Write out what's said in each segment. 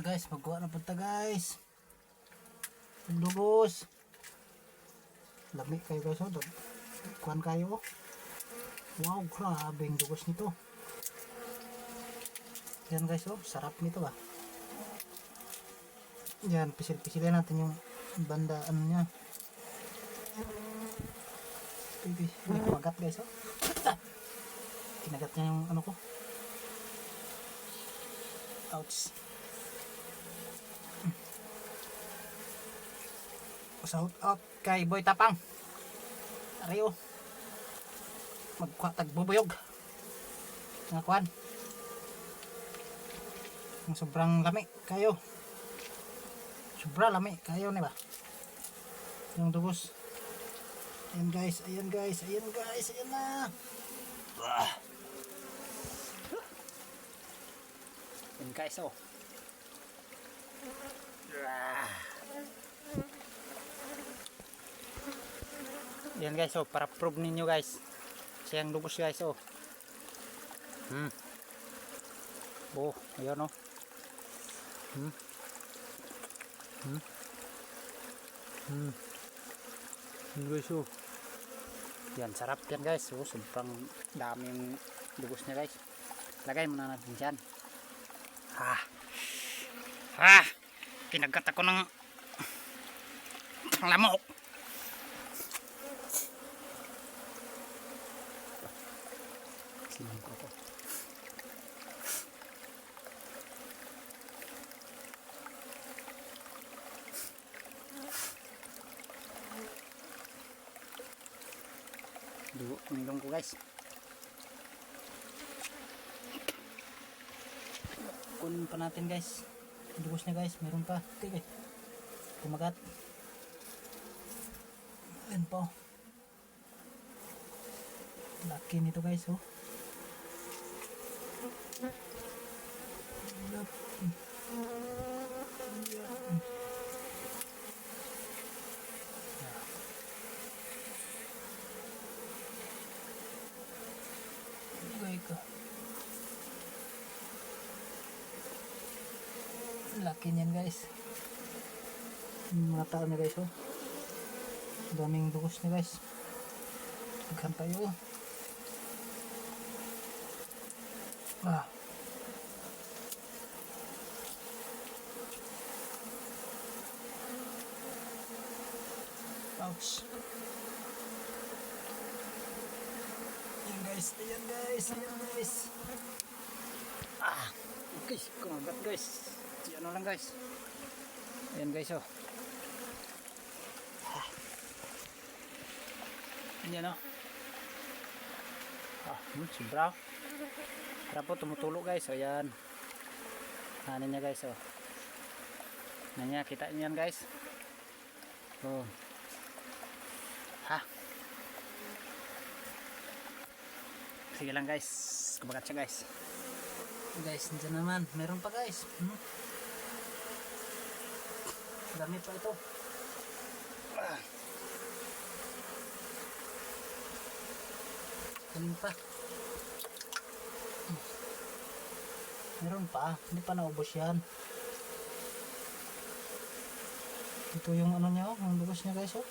Guys, magkuha na punta guys. Lubos. Lami kayo guys, oh. Kuhan kayo, oh. Wow, grabe yung dugos nito. Yan guys, oh. Sarap nito ba. Yan, pisil-pisilin natin yung bandaan niya. May kumagat guys, oh. Kinagat niya yung ano ko. Ouch. Shout out kay Boy Tapang. Ariyo. Magkwatag bubuyog. Nga kuhan. Ang sobrang lami kayo. Sobra lami kayo, ni ba? Yung dugos. Ayan guys, ayan guys, ayan guys, ayan na. Ayan guys, oh. Yan guys, oh, para prove ninyo guys. Siyang dugos guys, oh. Oh, ayan, oh. Guys, oh. Yan, sarap yan guys. Oh, sobrang dami yung dugos niya guys. Lagay muna natin dyan. Kinagat ako ng lamok. Sinangko ko. Dugo nilong ko guys. Kunin pa natin guys. Dugos niya guys, meron pa. Okay, kumagat. Ayan po. Laki nito guys, oh. Laki niyan guys. Mga tao na guys, oh. Daming dugos na guys. Pagkan tayo, oh. Ouch. Ayan guys, ayan guys, ayan guys. Okay, kumagat guys. Ano lang guys. Ayan guys, oh. Ayan, oh. Sobra. Tara po, tumutulo guys. O yan. Ano niya guys, oh. Ano niya, kita niyan guys. Oh. Sige lang guys. Kumagat siya guys. Guys, nandiyan naman. Meron pa guys. Dami pa ito. Kanin pa. Meron pa. Hindi pa naubos yan. Ito yung ano niya, oh. Ang dugos niya guys, oh.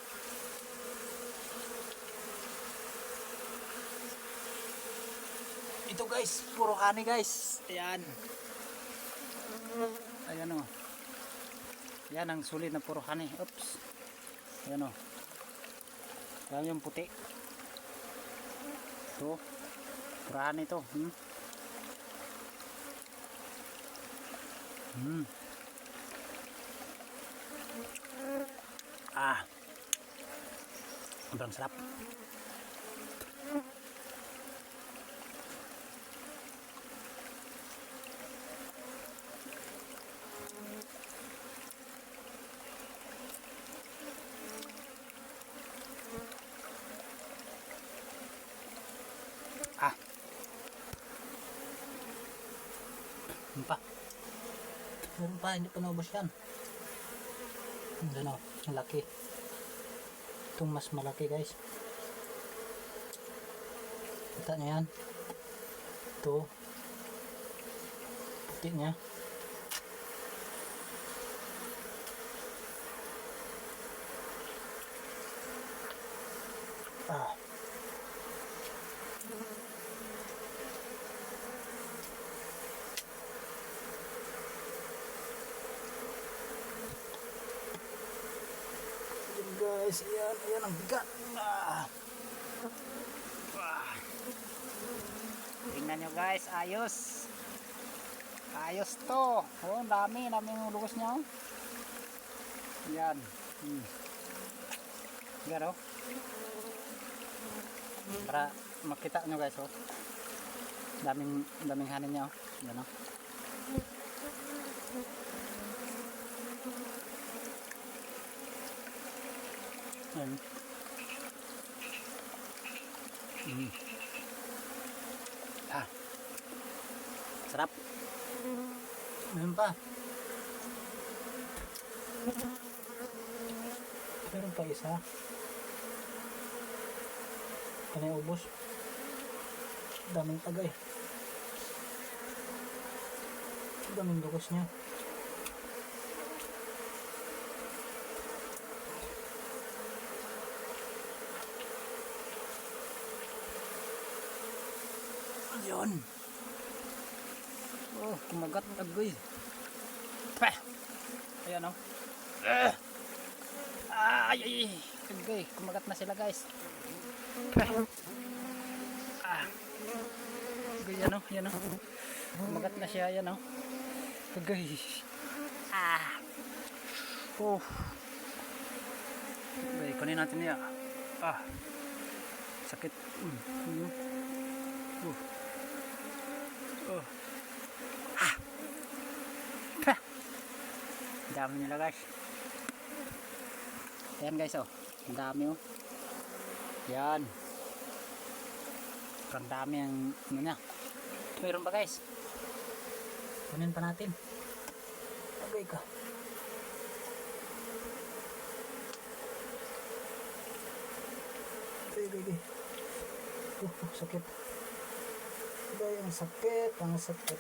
Ito guys, puro kani guys. Ayan. Ayan, oh. Yan ang sulit na puro kani. Oops. Ayan, oh. Ayan yung puti. Ito. Puro kani ito. Sobrang sarap. Meron pa, hindi pa naubos yan. Ano, ang laki. Itong mas malaki guys. Kita nyo yan. Ito. Puti niya. guys. Ayan, ayan ang bigat. Tingnan nyo guys, ayos. Ayos to. Oh, ang dami yung lugos niya. Oh. Yan. Yan oh. Para makita nyo guys oh. Daming hanin niya oh. Yan oh. Yan. Sarap. Meron pa. Meron pa isa. Kanay ubos. Daming tagay. Daming dugos niya. Ayun. Oh, kumagat agoy. Pah. Ayan oh. Ay, ay, agoy, kumagat na sila guys. Pah. Agoy, yan oh. Kumagat na siya, yan oh. Agoy. Oh. Agoy, kunin natin niya. Sakit. Dami nila guys. Ayan guys oh. Ang dami oh. Yan. Ang dami ang ano niya. Mayroon pa guys. Kunin pa natin. Agay ka. Agay. Sakit. Agay, ang sakit. Ang sakit.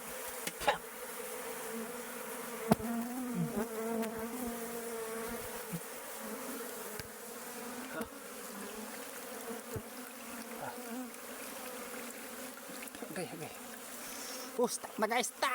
Okay. Stop na guys. Stop!